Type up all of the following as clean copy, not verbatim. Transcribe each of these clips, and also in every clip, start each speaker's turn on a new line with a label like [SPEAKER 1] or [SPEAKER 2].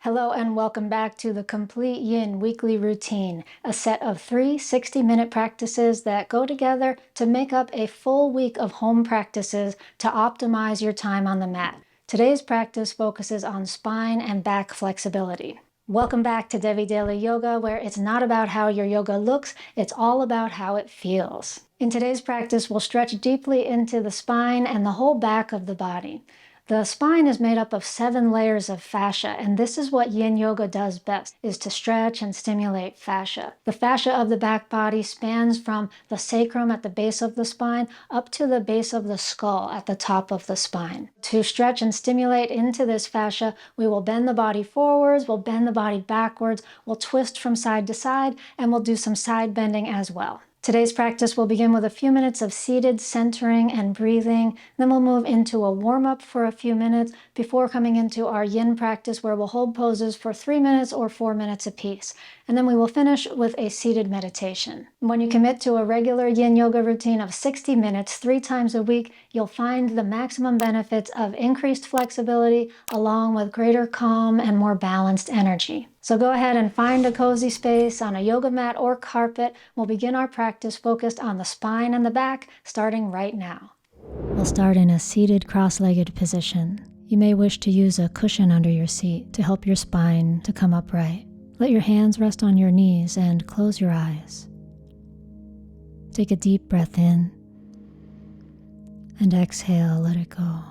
[SPEAKER 1] Hello and welcome back to the Complete Yin Weekly Routine, a set of 3 60-minute practices that go together to make up a full week of home practices to optimize your time on the mat. Today's practice focuses on spine and back flexibility. Welcome back to Devi Daily Yoga, where it's not about how your yoga looks, it's all about how it feels. In today's practice, we'll stretch deeply into the spine and the whole back of the body. The spine is made up of 7 layers of fascia, and this is what Yin Yoga does best, is to stretch and stimulate fascia. The fascia of the back body spans from the sacrum at the base of the spine up to the base of the skull at the top of the spine. To stretch and stimulate into this fascia, we will bend the body forwards, we'll bend the body backwards, we'll twist from side to side, and we'll do some side bending as well. Today's practice will begin with a few minutes of seated centering and breathing. Then we'll move into a warm-up for a few minutes before coming into our yin practice, where we'll hold poses for 3 minutes or 4 minutes apiece. And then we will finish with a seated meditation. When you commit to a regular yin yoga routine of 60 minutes 3 times a week, you'll find the maximum benefits of increased flexibility along with greater calm and more balanced energy. So go ahead and find a cozy space on a yoga mat or carpet. We'll begin our practice focused on the spine and the back, starting right now. We'll start in a seated cross-legged position. You may wish to use a cushion under your seat to help your spine to come upright. Let your hands rest on your knees and close your eyes. Take a deep breath in and exhale, let it go.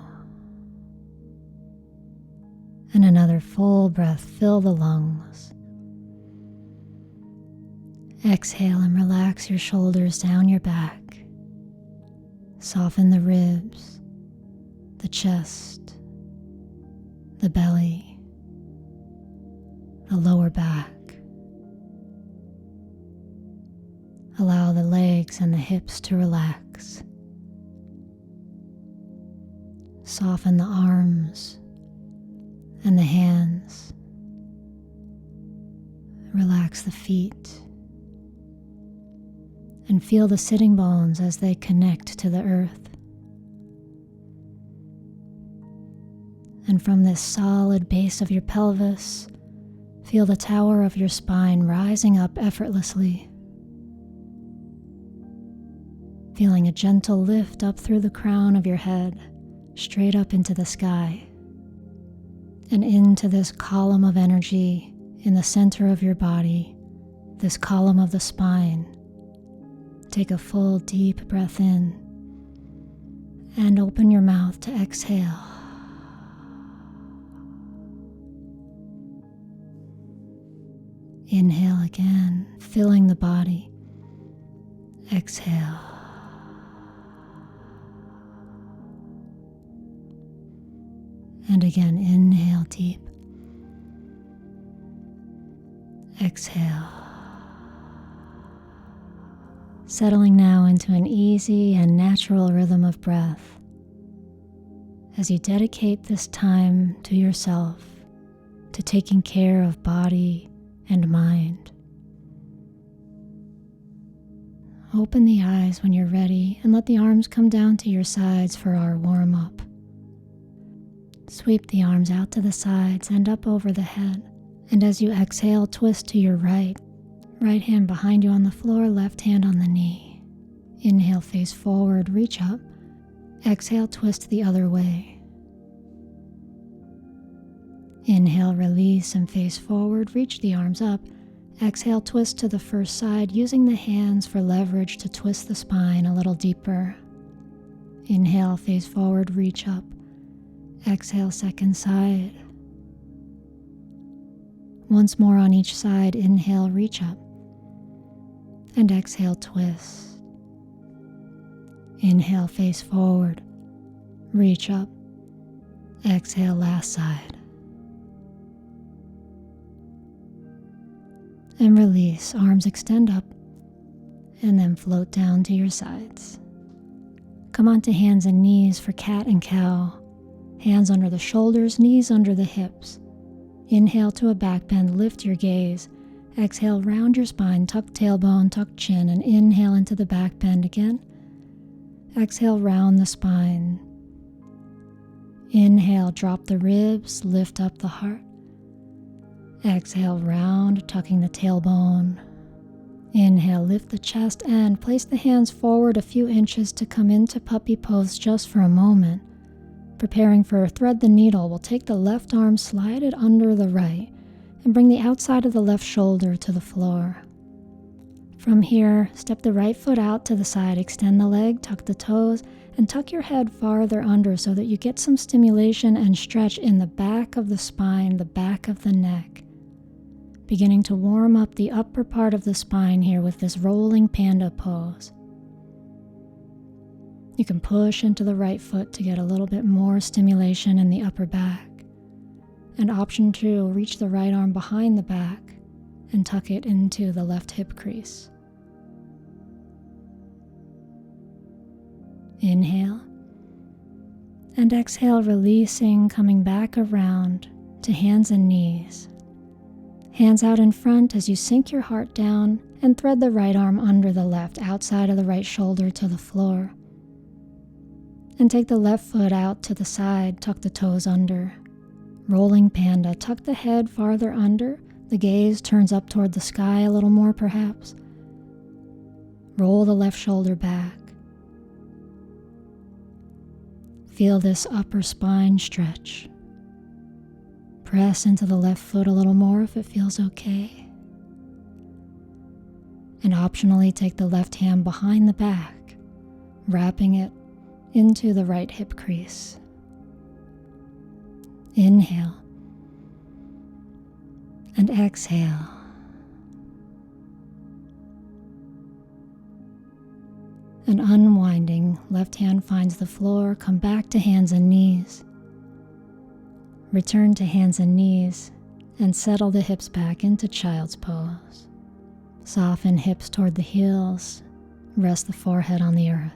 [SPEAKER 1] And another full breath, fill the lungs. Exhale and relax your shoulders down your back. Soften the ribs, the chest, the belly, the lower back. Allow the legs and the hips to relax. Soften the arms and the hands. Relax the feet and feel the sitting bones as they connect to the earth. And from this solid base of your pelvis, feel the tower of your spine rising up effortlessly. Feeling a gentle lift up through the crown of your head, straight up into the sky. And into this column of energy in the center of your body, this column of the spine. Take a full deep breath in and open your mouth to exhale. Inhale again, filling the body. Exhale. And again, inhale deep. Exhale. Settling now into an easy and natural rhythm of breath as you dedicate this time to yourself, to taking care of body and mind. Open the eyes when you're ready and let the arms come down to your sides for our warm-up. Sweep the arms out to the sides and up over the head. And as you exhale, twist to your right. Right hand behind you on the floor, left hand on the knee. Inhale, face forward, reach up. Exhale, twist the other way. Inhale, release and face forward, reach the arms up. Exhale, twist to the first side, using the hands for leverage to twist the spine a little deeper. Inhale, face forward, reach up. Exhale, second side. Once more on each side, inhale, reach up. And exhale, twist. Inhale, face forward. Reach up. Exhale, last side. And release, arms extend up. And then float down to your sides. Come onto hands and knees for cat and cow. Hands under the shoulders, knees under the hips. Inhale to a back bend, lift your gaze. Exhale, round your spine, tuck tailbone, tuck chin, and inhale into the back bend again. Exhale, round the spine. Inhale, drop the ribs, lift up the heart. Exhale, round, tucking the tailbone. Inhale, lift the chest and place the hands forward a few inches to come into puppy pose just for a moment. Preparing for thread the needle, we'll take the left arm, slide it under the right, and bring the outside of the left shoulder to the floor. From here, step the right foot out to the side, extend the leg, tuck the toes, and tuck your head farther under so that you get some stimulation and stretch in the back of the spine, the back of the neck. Beginning to warm up the upper part of the spine here with this rolling panda pose. You can push into the right foot to get a little bit more stimulation in the upper back. And option 2, reach the right arm behind the back and tuck it into the left hip crease. Inhale. And exhale, releasing, coming back around to hands and knees. Hands out in front as you sink your heart down and thread the right arm under the left, outside of the right shoulder to the floor. And take the left foot out to the side, tuck the toes under. Rolling panda, tuck the head farther under. The gaze turns up toward the sky a little more perhaps. Roll the left shoulder back. Feel this upper spine stretch. Press into the left foot a little more if it feels okay. And optionally take the left hand behind the back, wrapping it into the right hip crease. Inhale. And exhale. And unwinding, left hand finds the floor, come back to hands and knees. Return to hands and knees and settle the hips back into child's pose. Soften hips toward the heels, rest the forehead on the earth.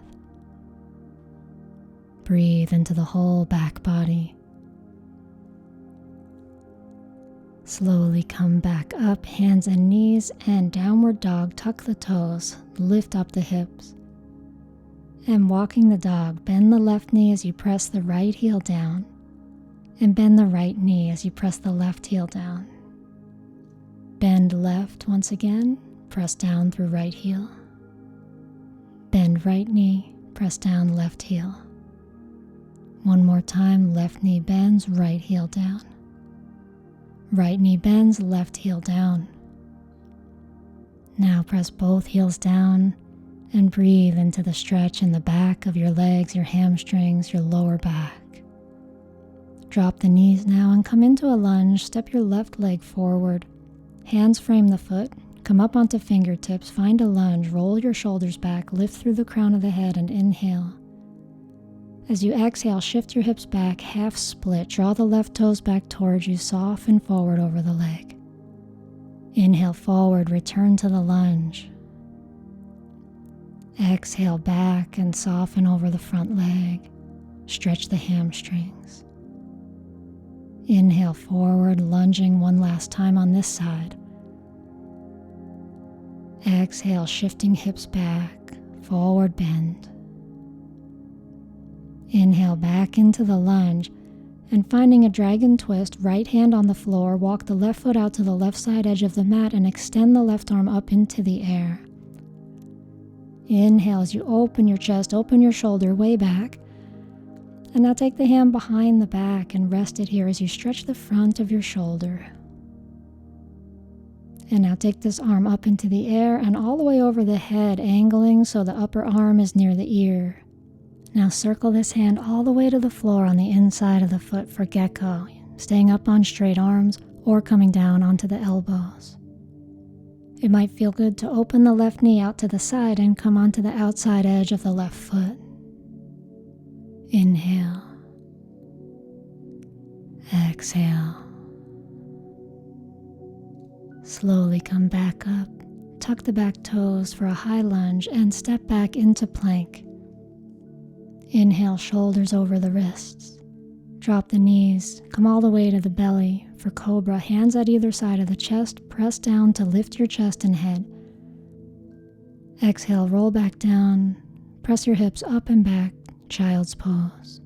[SPEAKER 1] Breathe into the whole back body. Slowly come back up, hands and knees, and downward dog, tuck the toes, lift up the hips. And walking the dog, bend the left knee as you press the right heel down, and bend the right knee as you press the left heel down. Bend left once again, press down through right heel. Bend right knee, press down left heel. One more time, left knee bends, right heel down. Right knee bends, left heel down. Now press both heels down and breathe into the stretch in the back of your legs, your hamstrings, your lower back. Drop the knees now and come into a lunge. Step your left leg forward. Hands frame the foot. Come up onto fingertips. Find a lunge. Roll your shoulders back. Lift through the crown of the head and inhale. As you exhale, shift your hips back, half split. Draw the left toes back towards you. Soften forward over the leg. Inhale forward. Return to the lunge. Exhale back and soften over the front leg. Stretch the hamstrings. Inhale forward, lunging one last time on this side. Exhale, shifting hips back, forward bend. Inhale back into the lunge and finding a dragon twist, right hand on the floor, walk the left foot out to the left side edge of the mat and extend the left arm up into the air. Inhale as you open your chest, open your shoulder way back. And now take the hand behind the back and rest it here as you stretch the front of your shoulder. And now take this arm up into the air and all the way over the head, angling so the upper arm is near the ear. Now circle this hand all the way to the floor on the inside of the foot for gecko, staying up on straight arms or coming down onto the elbows. It might feel good to open the left knee out to the side and come onto the outside edge of the left foot. Inhale. Exhale. Slowly come back up, tuck the back toes for a high lunge and step back into plank. Inhale, shoulders over the wrists. Drop the knees, come all the way to the belly for cobra, hands at either side of the chest, press down to lift your chest and head. Exhale, roll back down, press your hips up and back, child's pose.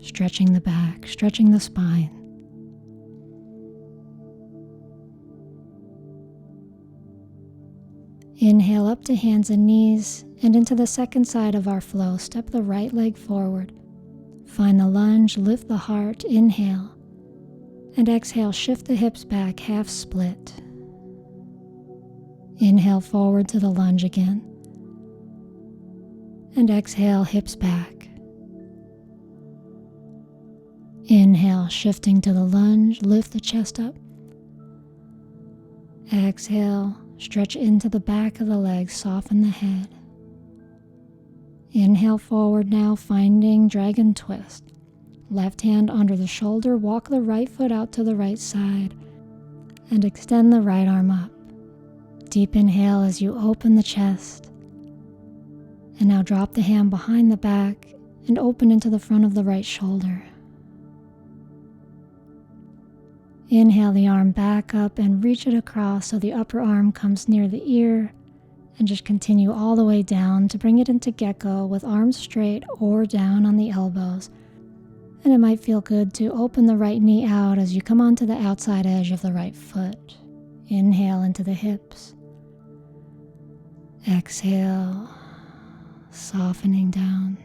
[SPEAKER 1] Stretching the back, stretching the spine. Inhale up to hands and knees, and into the second side of our flow, step the right leg forward. Find the lunge, lift the heart, inhale. And exhale, shift the hips back, half split. Inhale forward to the lunge again. And exhale, hips back. Inhale, shifting to the lunge, lift the chest up. Exhale, stretch into the back of the legs, soften the head. Inhale forward now, finding dragon twist. Left hand under the shoulder, walk the right foot out to the right side, and extend the right arm up. Deep inhale as you open the chest. And now drop the hand behind the back and open into the front of the right shoulder. Inhale the arm back up and reach it across so the upper arm comes near the ear, and just continue all the way down to bring it into gecko with arms straight or down on the elbows. And it might feel good to open the right knee out as you come onto the outside edge of the right foot. Inhale into the hips. Exhale, softening down.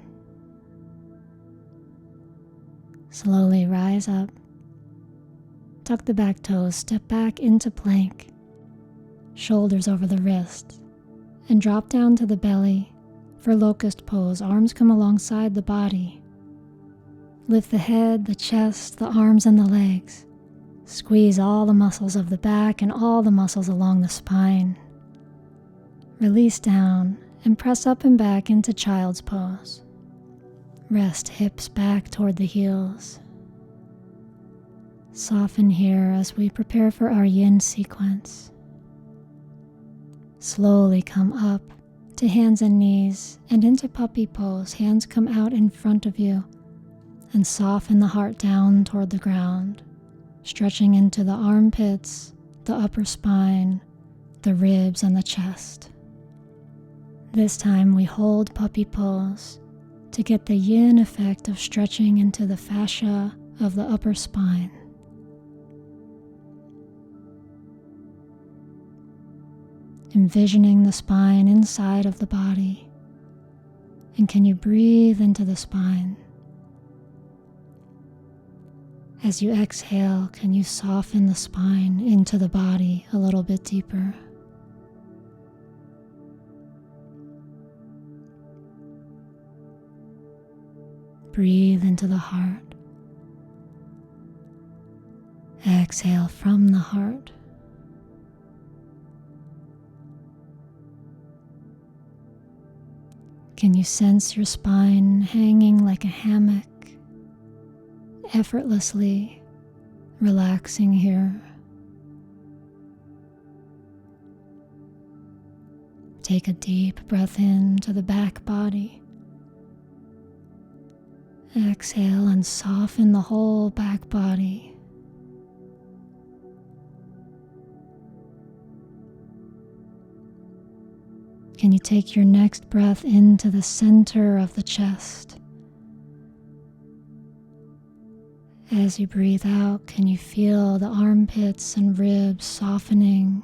[SPEAKER 1] Slowly rise up. Tuck the back toes, step back into plank. Shoulders over the wrists, and drop down to the belly for locust pose. Arms come alongside the body. Lift the head, the chest, the arms, and the legs. Squeeze all the muscles of the back and all the muscles along the spine. Release down and press up and back into child's pose. Rest hips back toward the heels. Soften here as we prepare for our yin sequence. Slowly come up to hands and knees and into puppy pose. Hands come out in front of you and soften the heart down toward the ground, stretching into the armpits, the upper spine, the ribs, and the chest. This time we hold puppy pose to get the yin effect of stretching into the fascia of the upper spine. Envisioning the spine inside of the body. And can you breathe into the spine? As you exhale, can you soften the spine into the body a little bit deeper? Breathe into the heart. Exhale from the heart. Can you sense your spine hanging like a hammock, effortlessly relaxing here? Take a deep breath in to the back body. Exhale and soften the whole back body. Can you take your next breath into the center of the chest? As you breathe out, can you feel the armpits and ribs softening?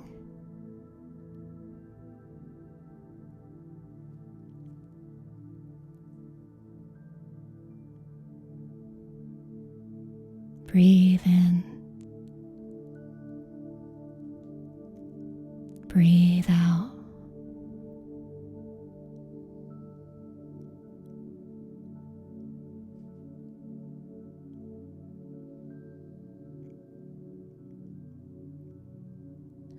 [SPEAKER 1] Breathe in. Breathe out.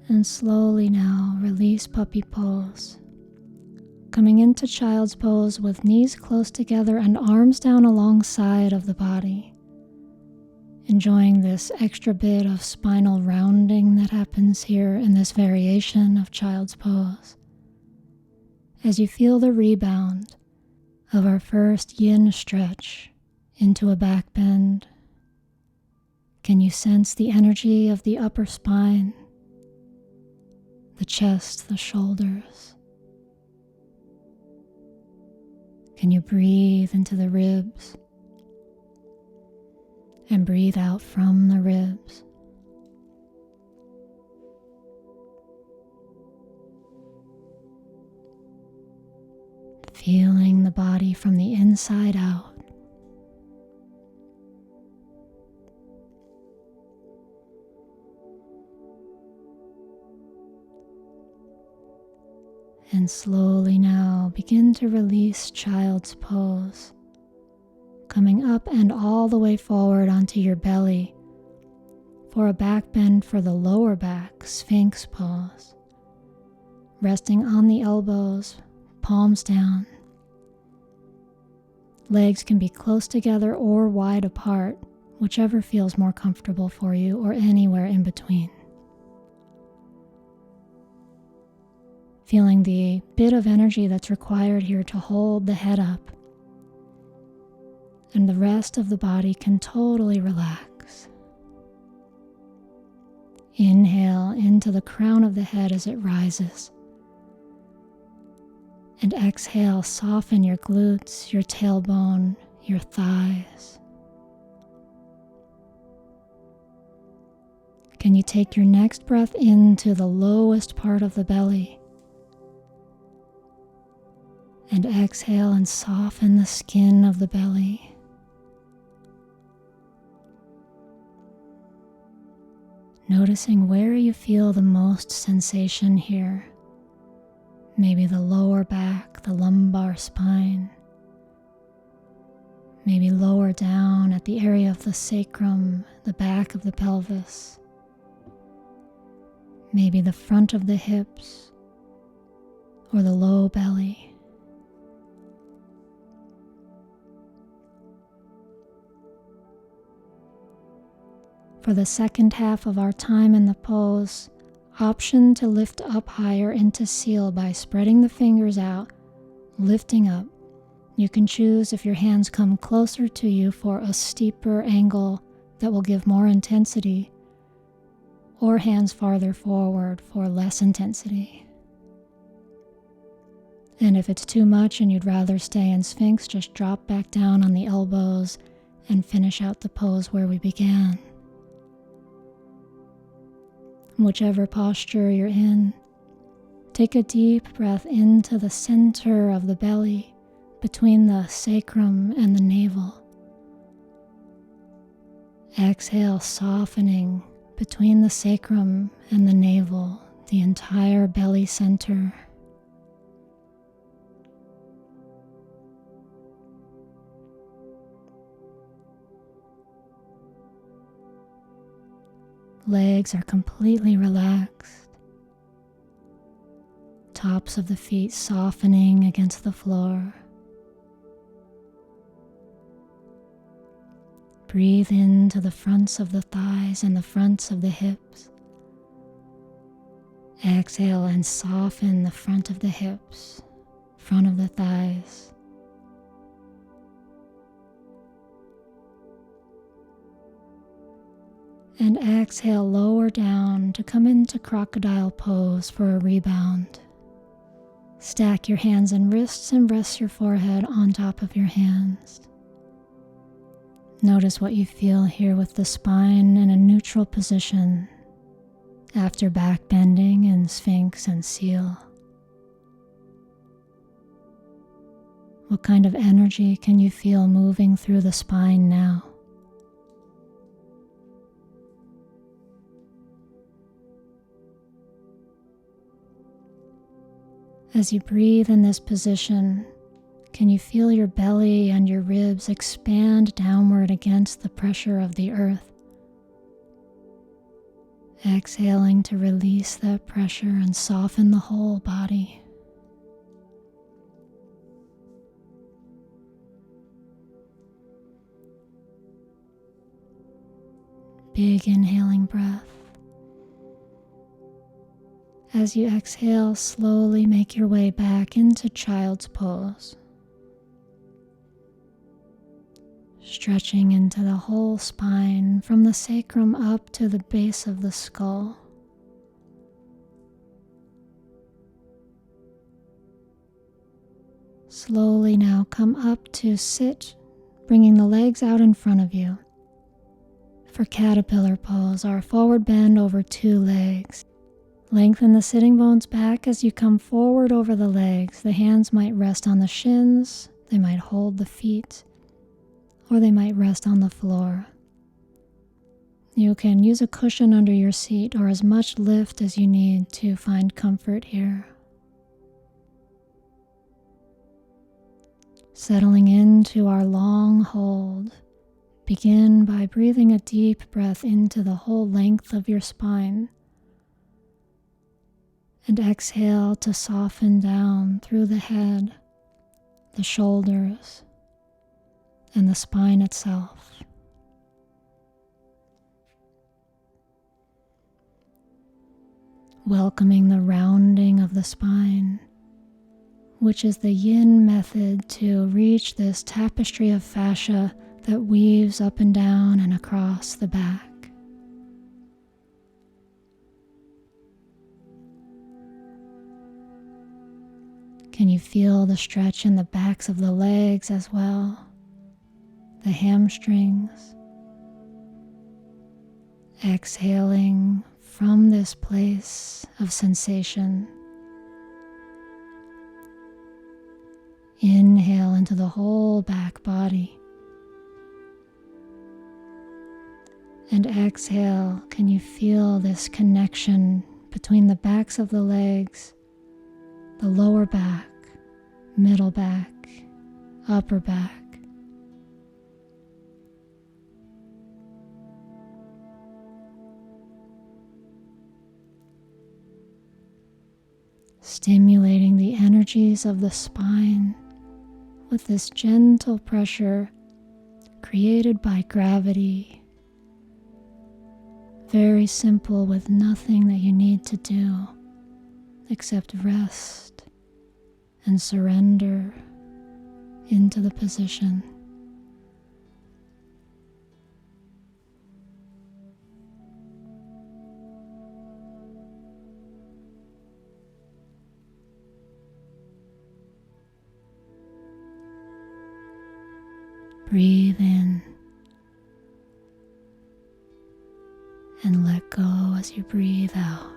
[SPEAKER 1] And slowly now release puppy pose. Coming into child's pose with knees close together and arms down alongside of the body. Enjoying this extra bit of spinal rounding that happens here in this variation of child's pose. As you feel the rebound of our first yin stretch into a back bend, can you sense the energy of the upper spine? The chest, the shoulders. Can you breathe into the ribs and breathe out from the ribs? feeling the body from the inside out. And slowly now begin to release child's pose, coming up and all the way forward onto your belly for a back bend for the lower back, Sphinx pose. Resting on the elbows, palms down. Legs can be close together or wide apart, whichever feels more comfortable for you, or anywhere in between. Feeling the bit of energy that's required here to hold the head up, and the rest of the body can totally relax. Inhale into the crown of the head as it rises. And exhale, soften your glutes, your tailbone, your thighs. Can you take your next breath into the lowest part of the belly? And exhale and soften the skin of the belly. Noticing where you feel the most sensation here. Maybe the lower back, the lumbar spine. Maybe lower down at the area of the sacrum, the back of the pelvis. Maybe the front of the hips or the low belly. For the second half of our time in the pose, option to lift up higher into seal by spreading the fingers out, lifting up. You can choose if your hands come closer to you for a steeper angle that will give more intensity, or hands farther forward for less intensity. And if it's too much and you'd rather stay in Sphinx, just drop back down on the elbows and finish out the pose where we began. Whichever posture you're in, take a deep breath into the center of the belly, between the sacrum and the navel. Exhale, softening between the sacrum and the navel, the entire belly center. Legs are completely relaxed. Tops of the feet softening against the floor. Breathe into the fronts of the thighs and the fronts of the hips. Exhale and soften the front of the hips, front of the thighs. And exhale, lower down to come into crocodile pose for a rebound. Stack your hands and wrists and rest your forehead on top of your hands. Notice what you feel here with the spine in a neutral position after back bending in Sphinx and Seal. What kind of energy can you feel moving through the spine now? As you breathe in this position, can you feel your belly and your ribs expand downward against the pressure of the earth? Exhaling to release that pressure and soften the whole body. Big inhaling breath. As you exhale, slowly make your way back into child's pose. Stretching into the whole spine from the sacrum up to the base of the skull. Slowly now come up to sit, bringing the legs out in front of you. For caterpillar pose, our forward bend over two legs. Lengthen the sitting bones back as you come forward over the legs. The hands might rest on the shins, they might hold the feet, or they might rest on the floor. You can use a cushion under your seat or as much lift as you need to find comfort here. Settling into our long hold, begin by breathing a deep breath into the whole length of your spine, and exhale to soften down through the head, the shoulders, and the spine itself. Welcoming the rounding of the spine, which is the Yin method to reach this tapestry of fascia that weaves up and down and across the back. Can you feel the stretch in the backs of the legs as well? The hamstrings. Exhaling from this place of sensation. Inhale into the whole back body. And exhale, can you feel this connection between the backs of the legs, the lower back, middle back, upper back? Stimulating the energies of the spine with this gentle pressure created by gravity. Very simple, with nothing that you need to do except rest and surrender into the position. Breathe in and let go as you breathe out.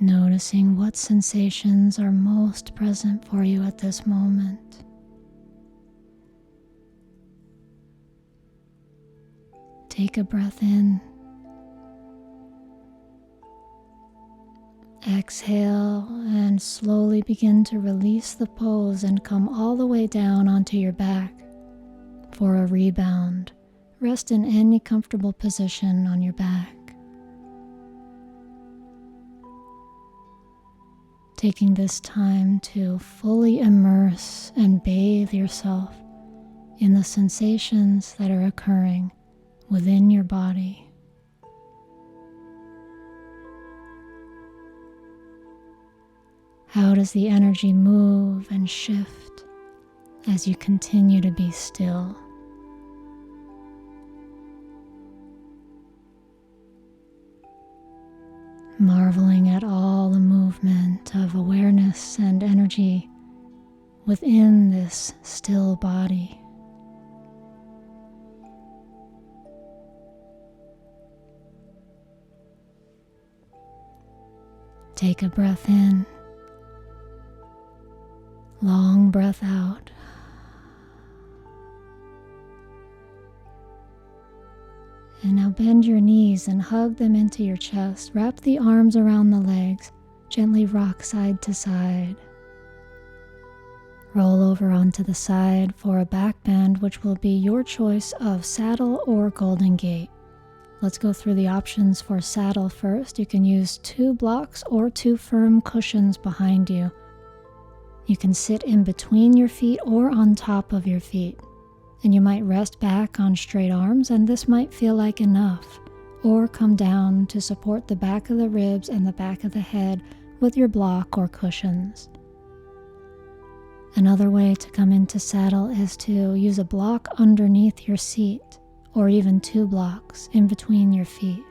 [SPEAKER 1] Noticing what sensations are most present for you at this moment. Take a breath in. Exhale and slowly begin to release the pose and come all the way down onto your back for a rebound. Rest in any comfortable position on your back. Taking this time to fully immerse and bathe yourself in the sensations that are occurring within your body. How does the energy move and shift as you continue to be still? Marveling at all the movement of awareness and energy within this still body. Take a breath in, long breath out. And now bend your knees and hug them into your chest. Wrap the arms around the legs. Gently rock side to side. Roll over onto the side for a back bend, which will be your choice of saddle or Golden Gate. Let's go through the options for saddle first. You can use 2 blocks or 2 firm cushions behind you. You can sit in between your feet or on top of your feet. And you might rest back on straight arms, and this might feel like enough. Or come down to support the back of the ribs and the back of the head with your block or cushions. Another way to come into saddle is to use a block underneath your seat, or even 2 blocks in between your feet.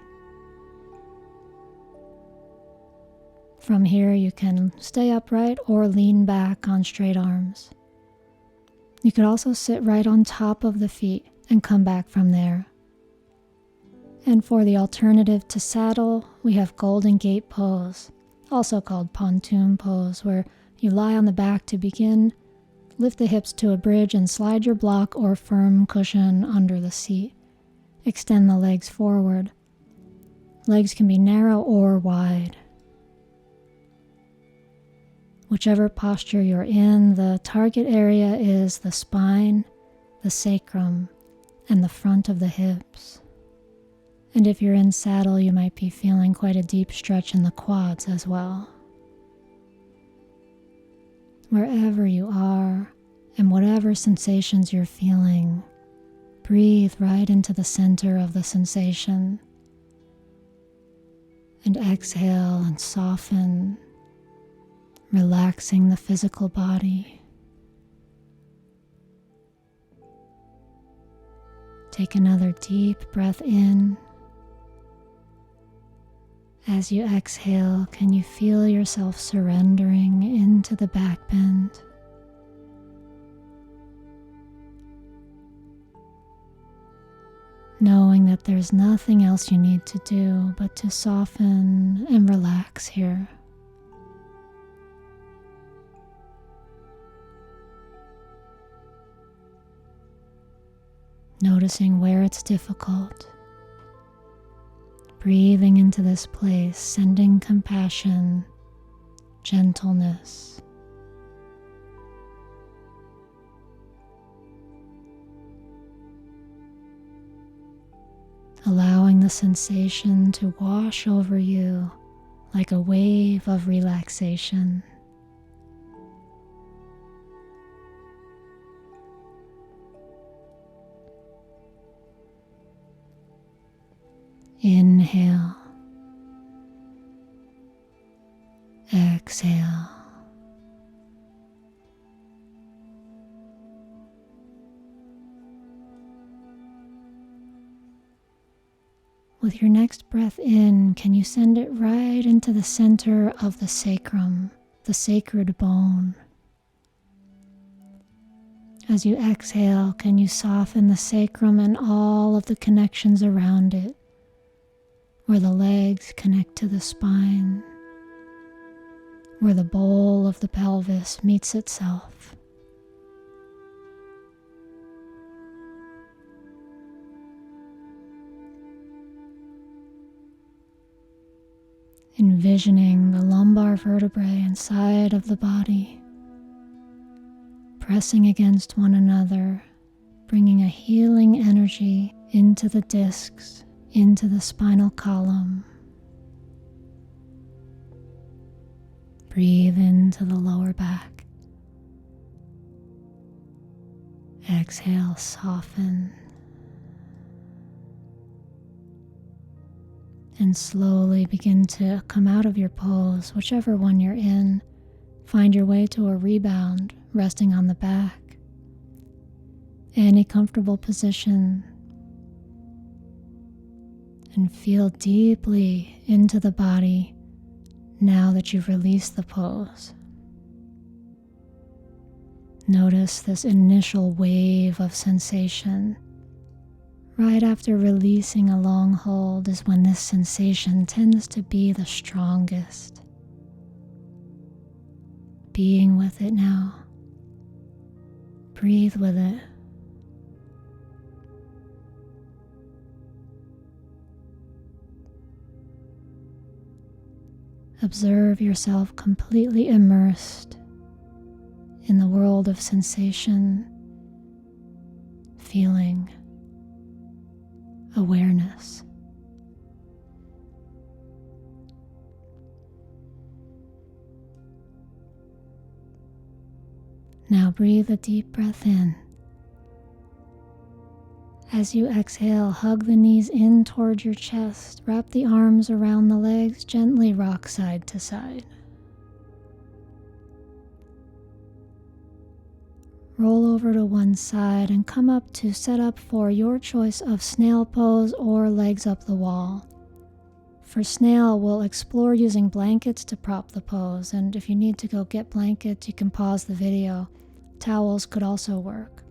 [SPEAKER 1] From here, you can stay upright or lean back on straight arms. You could also sit right on top of the feet and come back from there. And for the alternative to saddle, we have Golden Gate pose, also called pontoon pose, where you lie on the back to begin, lift the hips to a bridge and slide your block or firm cushion under the seat. Extend the legs forward. Legs can be narrow or wide. Whichever posture you're in, the target area is the spine, the sacrum, and the front of the hips. And if you're in saddle, you might be feeling quite a deep stretch in the quads as well. Wherever you are, and whatever sensations you're feeling, breathe right into the center of the sensation. And exhale and soften, relaxing the physical body. Take another deep breath in. As you exhale, can you feel yourself surrendering into the back bend? Knowing that there's nothing else you need to do but to soften and relax here. Noticing where it's difficult. Breathing into this place, sending compassion, gentleness. Allowing the sensation to wash over you like a wave of relaxation. Inhale, exhale. With your next breath in, can you send it right into the center of the sacrum, the sacred bone? As you exhale, can you soften the sacrum and all of the connections around it, where the legs connect to the spine, where the bowl of the pelvis meets itself. Envisioning the lumbar vertebrae inside of the body, pressing against one another, bringing a healing energy into the discs, into the spinal column. Breathe into the lower back. Exhale, soften. And slowly begin to come out of your pose, whichever one you're in. Find your way to a rebound, resting on the back. Any comfortable position. And feel deeply into the body now that you've released the pose. Notice this initial wave of sensation. Right after releasing a long hold is when this sensation tends to be the strongest. Being with it now. Breathe with it. Observe yourself completely immersed in the world of sensation, feeling, awareness. Now breathe a deep breath in. As you exhale, hug the knees in toward your chest. Wrap the arms around the legs, gently rock side to side. Roll over to one side and come up to set up for your choice of snail pose or legs up the wall. For snail, we'll explore using blankets to prop the pose, and if you need to go get blankets, you can pause the video. Towels could also work.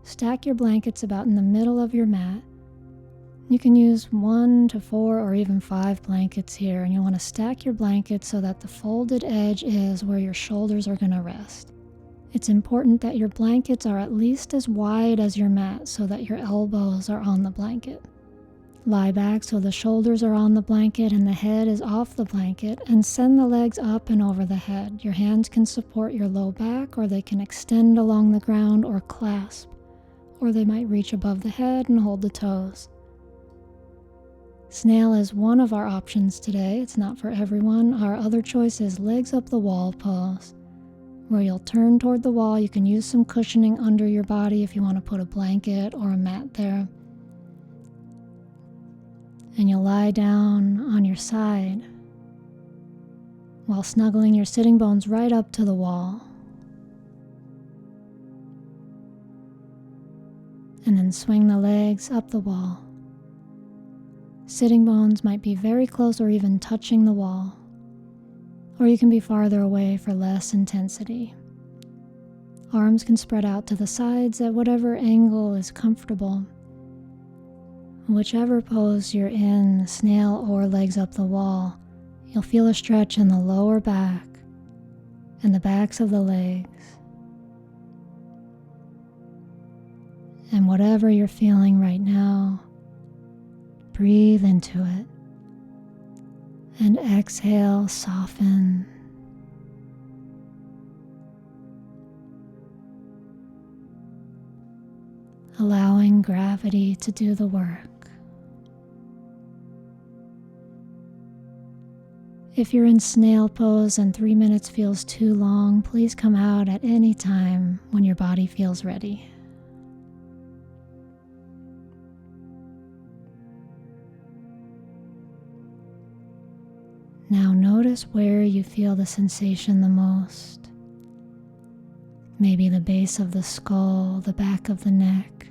[SPEAKER 1] Stack your blankets about in the middle of your mat. You can use 1 to 4 or even 5 blankets here, and you want to stack your blankets so that the folded edge is where your shoulders are going to rest. It's important that your blankets are at least as wide as your mat so that your elbows are on the blanket. Lie back so the shoulders are on the blanket and the head is off the blanket, and send the legs up and over the head. Your hands can support your low back, or they can extend along the ground or clasp, or they might reach above the head and hold the toes. Snail is one of our options today. It's not for everyone. Our other choice is legs up the wall pose, where you'll turn toward the wall. You can use some cushioning under your body if you want to put a blanket or a mat there. And you'll lie down on your side while snuggling your sitting bones right up to the wall. And then swing the legs up the wall. Sitting bones might be very close or even touching the wall, or you can be farther away for less intensity. Arms can spread out to the sides at whatever angle is comfortable. Whichever pose you're in, snail or legs up the wall, you'll feel a stretch in the lower back and the backs of the legs. And whatever you're feeling right now, breathe into it. And exhale, soften. Allowing gravity to do the work. If you're in snail pose and 3 minutes feels too long, please come out at any time when your body feels ready. Now notice where you feel the sensation the most. Maybe the base of the skull, the back of the neck,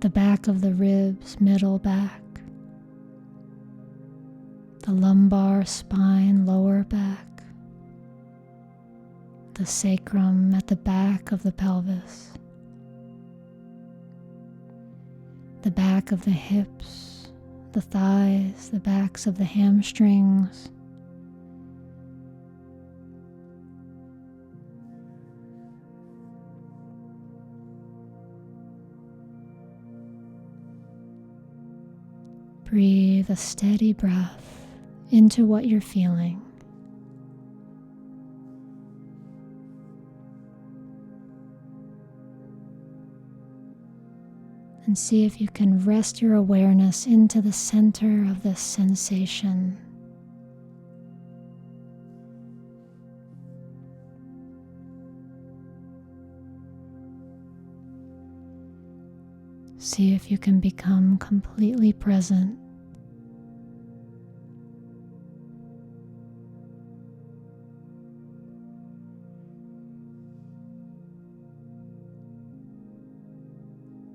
[SPEAKER 1] the back of the ribs, middle back, the lumbar spine, lower back, the sacrum at the back of the pelvis, the back of the hips, the thighs, the backs of the hamstrings, breathe a steady breath into what you're feeling. And see if you can rest your awareness into the center of this sensation. See if you can become completely present.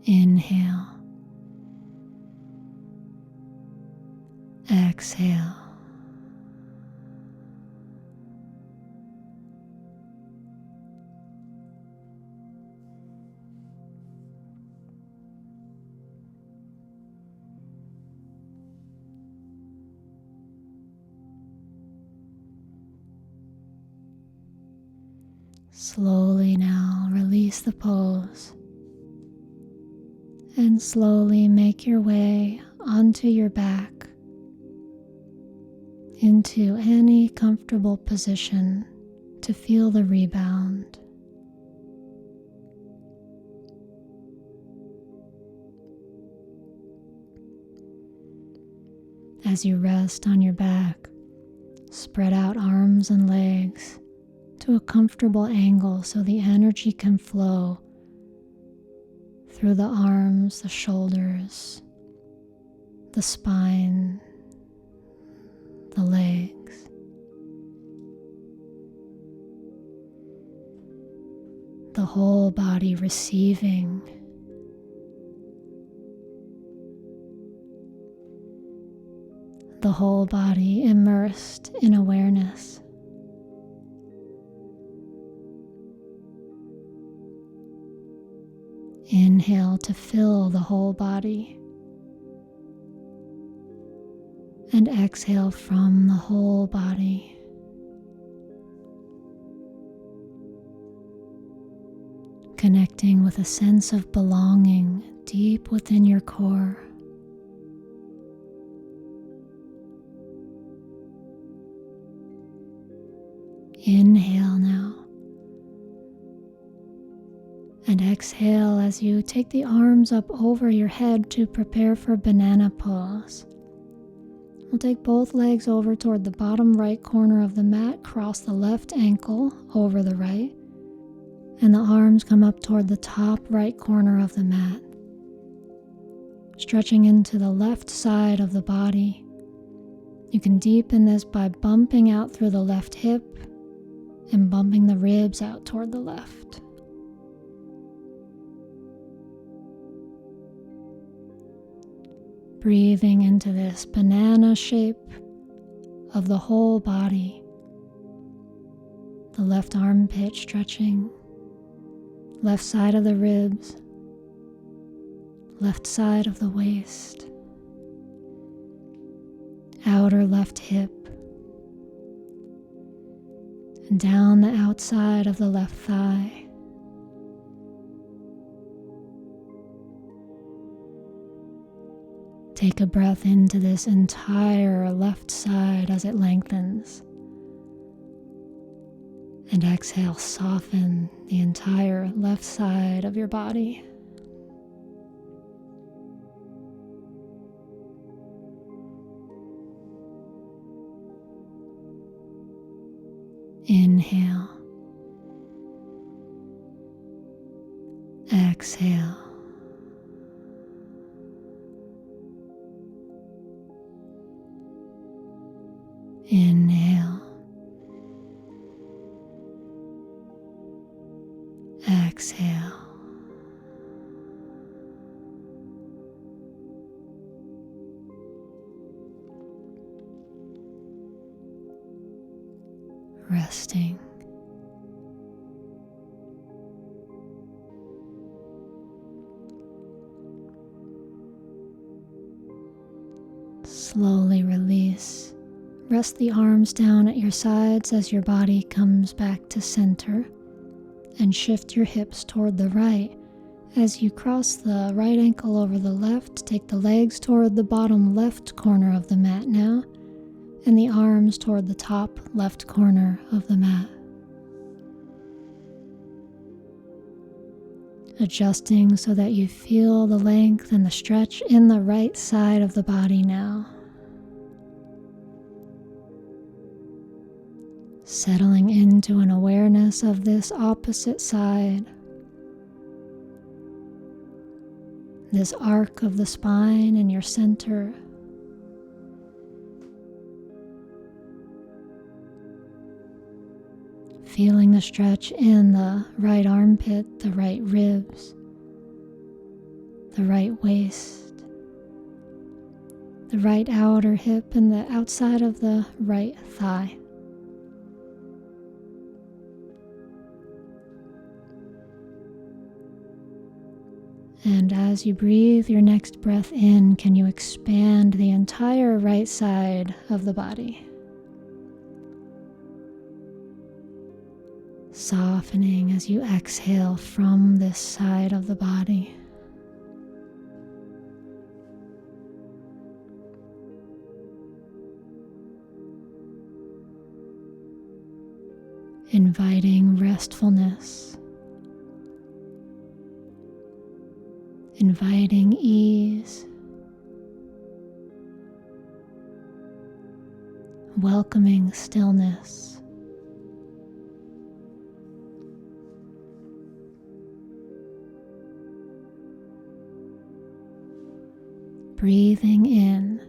[SPEAKER 1] Inhale. Exhale. Slowly now release the pose and slowly make your way onto your back into any comfortable position to feel the rebound. As you rest on your back, spread out arms and legs to a comfortable angle so the energy can flow through the arms, the shoulders, the spine, the legs. The whole body receiving. The whole body immersed in awareness. Inhale to fill the whole body, and exhale from the whole body. Connecting with a sense of belonging deep within your core. Inhale now, and exhale as you take the arms up over your head to prepare for banana pose. We'll take both legs over toward the bottom right corner of the mat, cross the left ankle over the right, and the arms come up toward the top right corner of the mat. Stretching into the left side of the body. You can deepen this by bumping out through the left hip and bumping the ribs out toward the left. Breathing into this banana shape of the whole body. The left armpit stretching, left side of the ribs, left side of the waist, outer left hip, and down the outside of the left thigh. Take a breath into this entire left side as it lengthens. And exhale, soften the entire left side of your body. Inhale. Exhale. Inhale. Exhale. Resting. Slowly release. Rest the arms down at your sides as your body comes back to center, and shift your hips toward the right. As you cross the right ankle over the left, take the legs toward the bottom left corner of the mat now, and the arms toward the top left corner of the mat. Adjusting so that you feel the length and the stretch in the right side of the body now. Settling into an awareness of this opposite side. This arc of the spine in your center. Feeling the stretch in the right armpit, the right ribs, the right waist, the right outer hip, and the outside of the right thigh. And as you breathe your next breath in, can you expand the entire right side of the body? Softening as you exhale from this side of the body. Inviting restfulness. Inviting ease, welcoming stillness. Breathing in,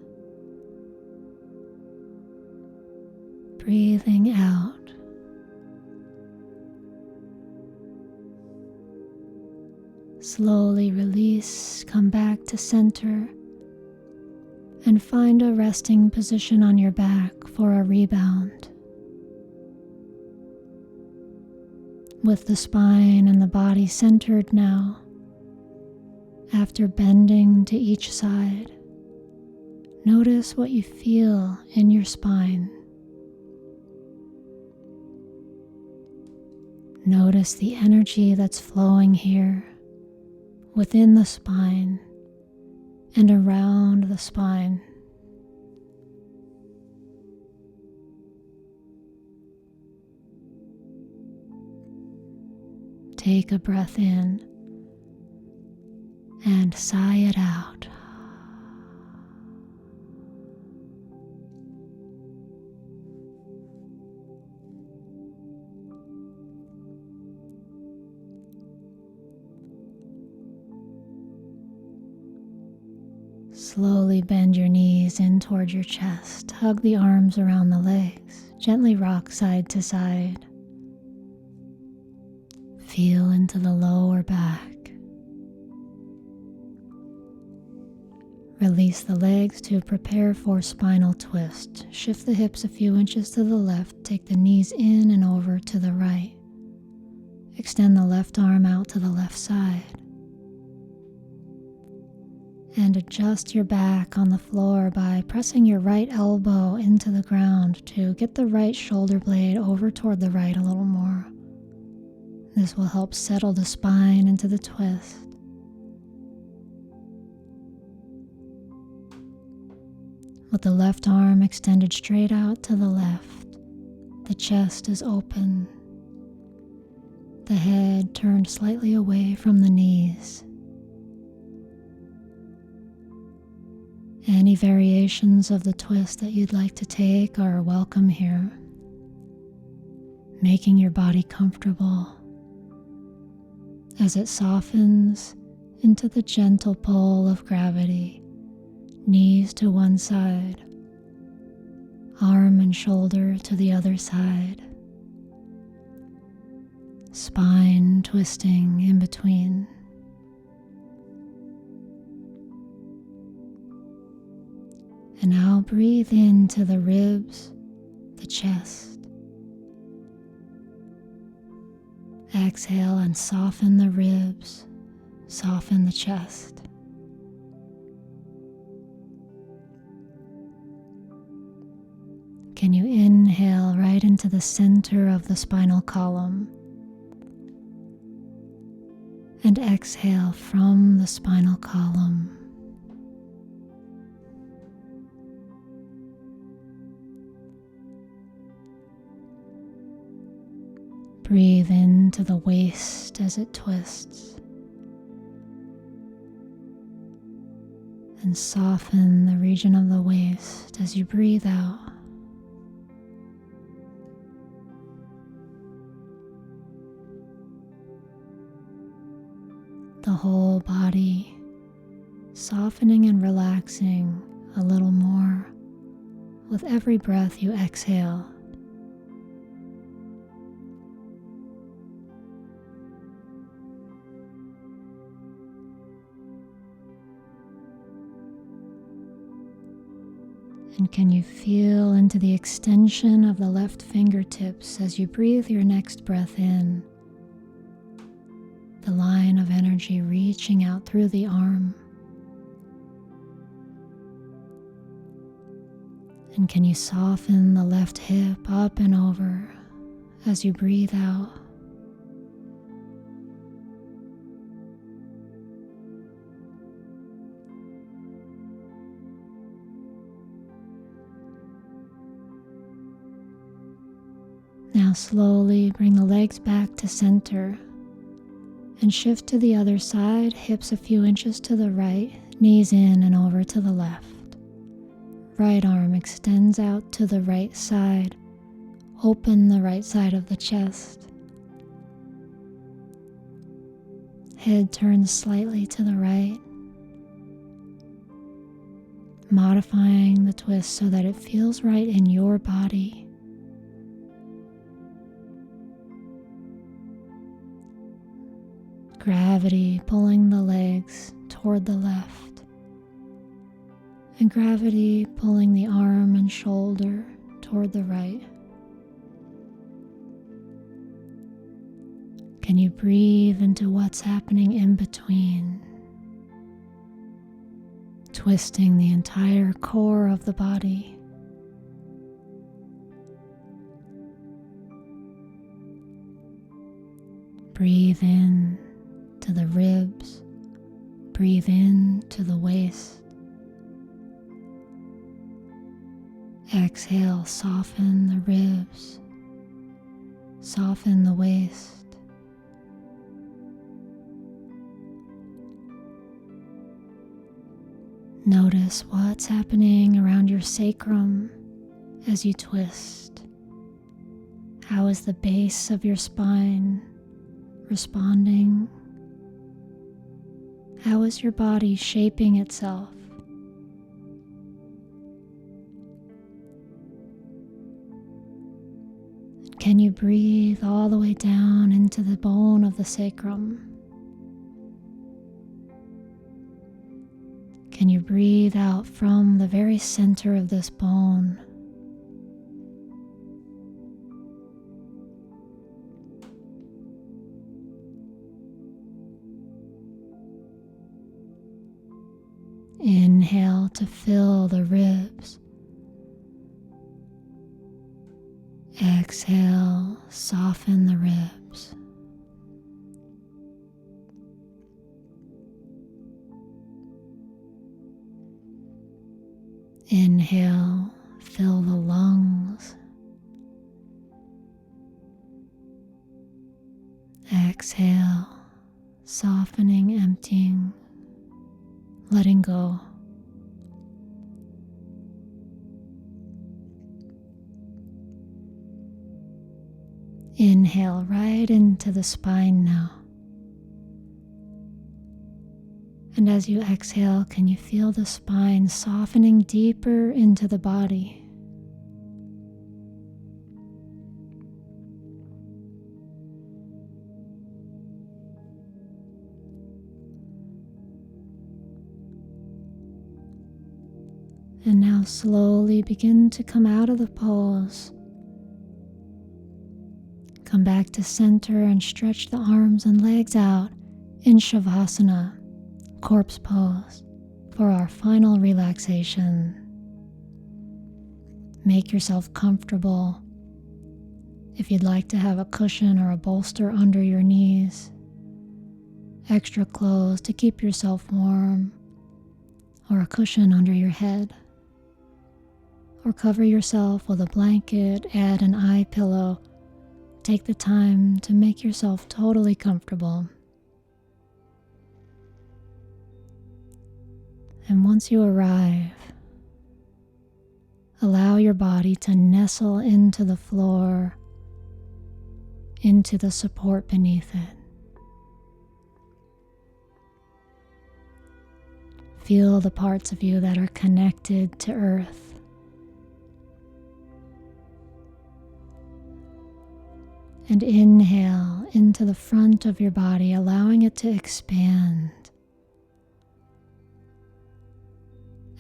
[SPEAKER 1] breathing out. Slowly release, come back to center, and find a resting position on your back for a rebound. With the spine and the body centered now, after bending to each side, notice what you feel in your spine. Notice the energy that's flowing here within the spine and around the spine. Take a breath in and sigh it out. Slowly bend your knees in toward your chest. Hug the arms around the legs. Gently rock side to side. Feel into the lower back. Release the legs to prepare for spinal twist. Shift the hips a few inches to the left. Take the knees in and over to the right. Extend the left arm out to the left side. And adjust your back on the floor by pressing your right elbow into the ground to get the right shoulder blade over toward the right a little more. This will help settle the spine into the twist. With the left arm extended straight out to the left, the chest is open. The head turned slightly away from the knees. Any variations of the twist that you'd like to take are welcome here. Making your body comfortable as it softens into the gentle pull of gravity. Knees to one side, arm and shoulder to the other side, spine twisting in between. And now breathe into the ribs, the chest. Exhale and soften the ribs, soften the chest. Can you inhale right into the center of the spinal column and exhale from the spinal column? Breathe into the waist as it twists and soften the region of the waist as you breathe out. The whole body softening and relaxing a little more with every breath you exhale. And can you feel into the extension of the left fingertips as you breathe your next breath in? The line of energy reaching out through the arm. And can you soften the left hip up and over as you breathe out? Now slowly bring the legs back to center and shift to the other side, hips a few inches to the right, knees in and over to the left. Right arm extends out to the right side. Open the right side of the chest. Head turns slightly to the right, modifying the twist so that it feels right in your body. Gravity pulling the legs toward the left and gravity pulling the arm and shoulder toward the right. Can you breathe into what's happening in between, twisting the entire core of the body? Breathe in to the ribs, breathe in to the waist. Exhale, soften the ribs, soften the waist. Notice what's happening around your sacrum as you twist. How is the base of your spine responding? How is your body shaping itself? Can you breathe all the way down into the bone of the sacrum? Can you breathe out from the very center of this bone? Inhale to fill the ribs. Exhale, soften the ribs. Inhale, fill the lungs. Exhale, softening, emptying, letting go. Inhale right into the spine now. And as you exhale, can you feel the spine softening deeper into the body? And now slowly begin to come out of the pose. Come back to center and stretch the arms and legs out in Savasana, corpse pose, for our final relaxation. Make yourself comfortable. If you'd like to have a cushion or a bolster under your knees, extra clothes to keep yourself warm, or a cushion under your head. Or cover yourself with a blanket, add an eye pillow. Take the time to make yourself totally comfortable. And once you arrive, allow your body to nestle into the floor, into the support beneath it. Feel the parts of you that are connected to earth. And inhale into the front of your body, allowing it to expand.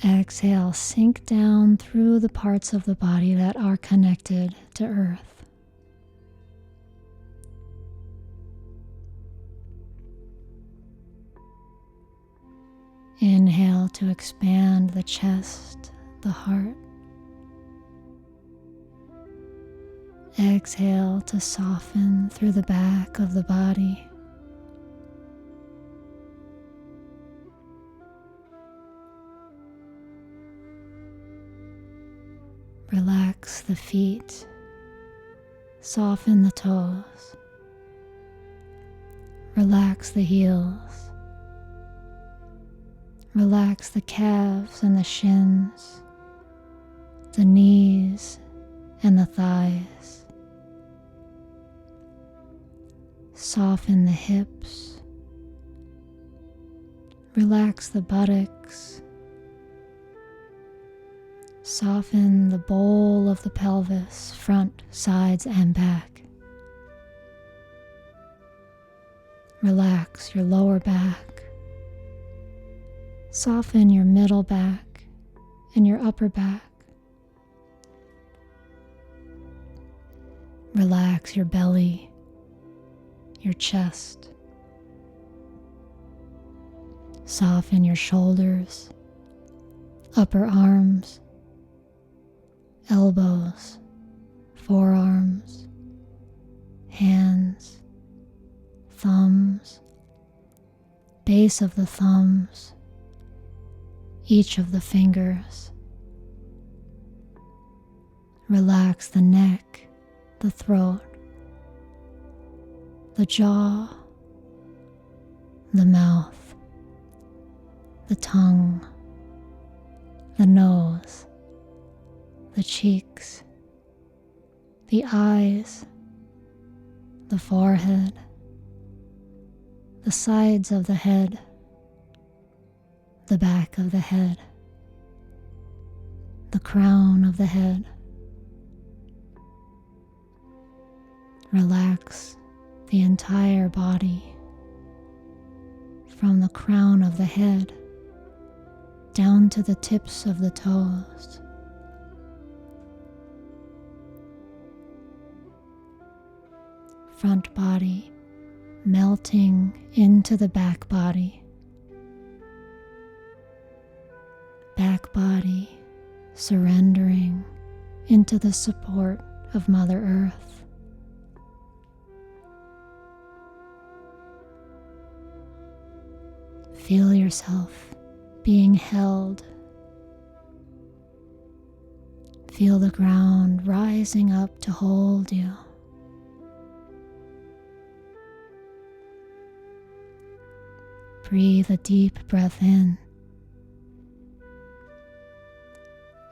[SPEAKER 1] Exhale, sink down through the parts of the body that are connected to earth. Inhale to expand the chest, the heart. Exhale to soften through the back of the body. Relax the feet, soften the toes, relax the heels, relax the calves and the shins, the knees and the thighs. Soften the hips, relax the buttocks, soften the bowl of the pelvis, front, sides, and back. Relax your lower back, soften your middle back, in your upper back. Relax your belly, your chest. Soften your shoulders, upper arms, elbows, forearms, hands, thumbs, base of the thumbs, each of the fingers. Relax the neck, the throat, the jaw, the mouth, the tongue, the nose, the cheeks, the eyes, the forehead, the sides of the head, the back of the head, the crown of the head. Relax the entire body from the crown of the head down to the tips of the toes. Front body melting into the back body. Back body surrendering into the support of Mother Earth. Feel yourself being held. Feel the ground rising up to hold you. Breathe a deep breath in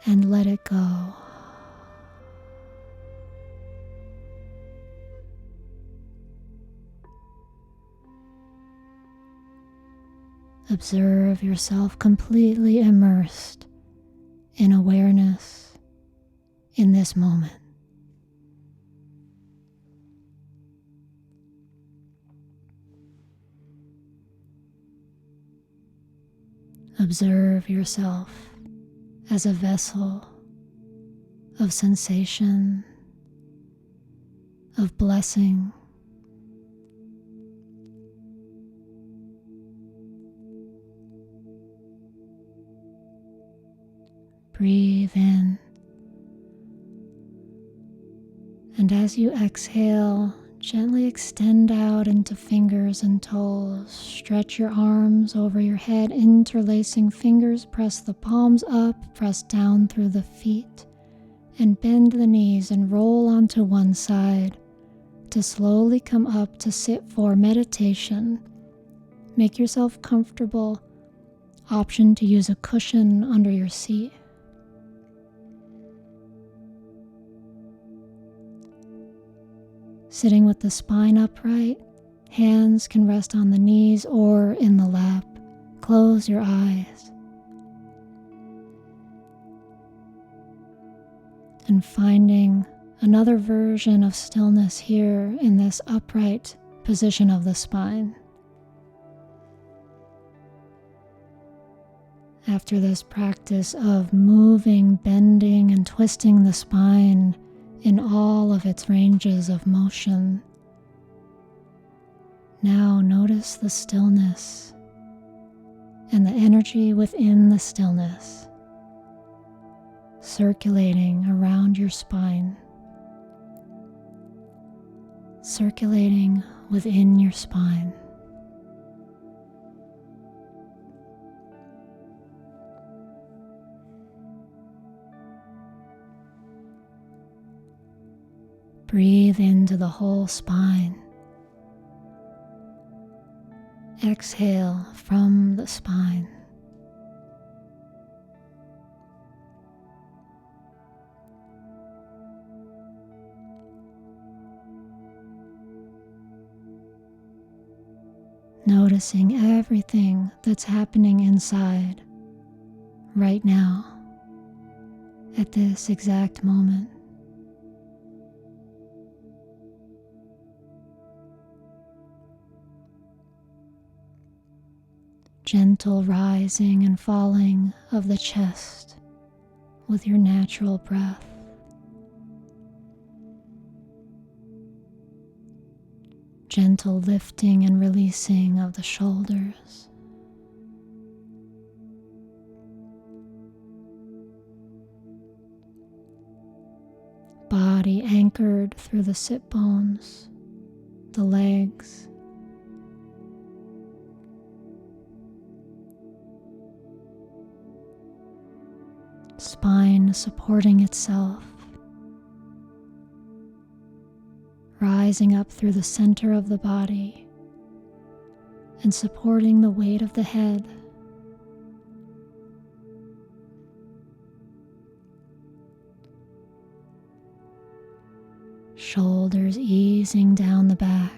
[SPEAKER 1] and let it go. Observe yourself completely immersed in awareness in this moment. Observe yourself as a vessel of sensation, of blessing. Breathe in, and as you exhale, gently extend out into fingers and toes. Stretch your arms over your head, interlacing fingers. Press the palms up, press down through the feet, and bend the knees and roll onto one side to slowly come up to sit for meditation. Make yourself comfortable. Option to use a cushion under your seat. Sitting with the spine upright, hands can rest on the knees or in the lap. Close your eyes. And finding another version of stillness here in this upright position of the spine. After this practice of moving, bending, and twisting the spine in all of its ranges of motion, now notice the stillness and the energy within the stillness circulating around your spine, circulating within your spine. Breathe into the whole spine. Exhale from the spine. Noticing everything that's happening inside right now, at this exact moment. Gentle rising and falling of the chest with your natural breath. Gentle lifting and releasing of the shoulders. Body anchored through the sit bones, the legs. Spine supporting itself. Rising up through the center of the body and supporting the weight of the head. Shoulders easing down the back.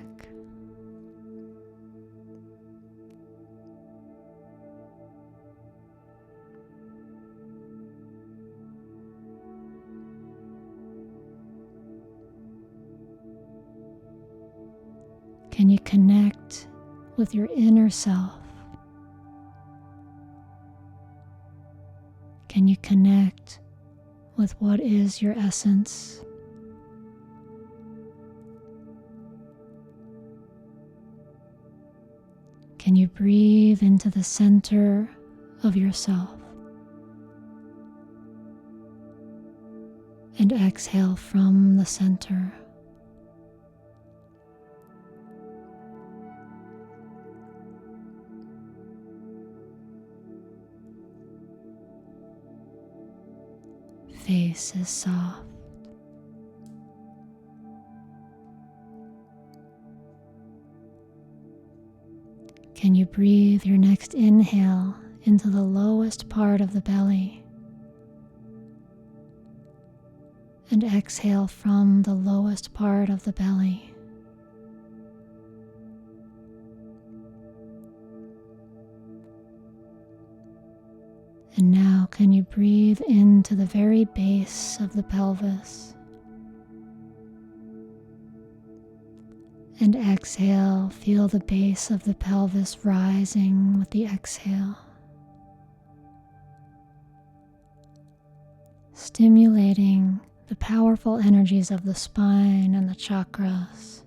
[SPEAKER 1] Can you connect with your inner self? Can you connect with what is your essence? Can you breathe into the center of yourself and exhale from the center? Face is soft. Can you breathe your next inhale into the lowest part of the belly and exhale from the lowest part of the belly? And now can you breathe into the very base of the pelvis and exhale, feel the base of the pelvis rising with the exhale, stimulating the powerful energies of the spine and the chakras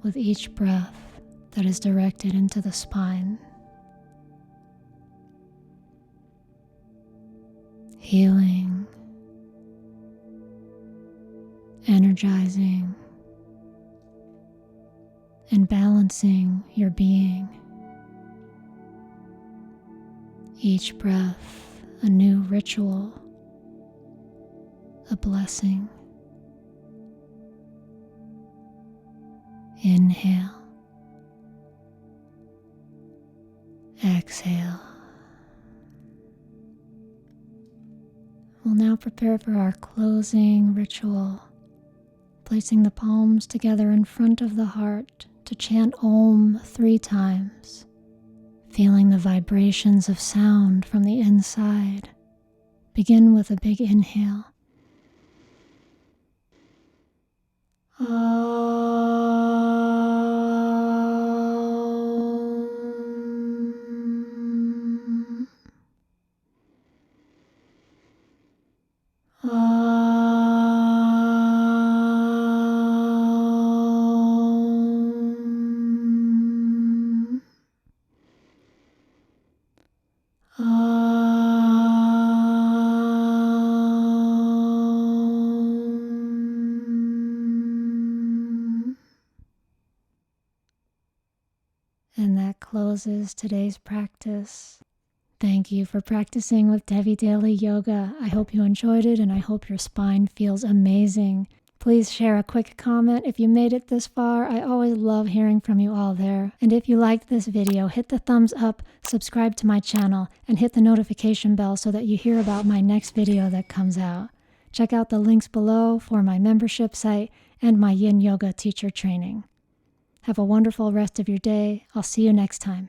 [SPEAKER 1] with each breath that is directed into the spine. Healing, energizing, and balancing your being. Each breath a new ritual, a blessing. Inhale, exhale. We'll now prepare for our closing ritual, placing the palms together in front of the heart to chant Om 3 times, feeling the vibrations of sound from the inside. Begin with a big inhale. And that closes today's practice. Thank you for practicing with Devi Daily Yoga. I hope you enjoyed it and I hope your spine feels amazing. Please share a quick comment if you made it this far. I always love hearing from you all there. And if you liked this video, hit the thumbs up, subscribe to my channel, and hit the notification bell so that you hear about my next video that comes out. Check out the links below for my membership site and my Yin Yoga teacher training. Have a wonderful rest of your day. I'll see you next time.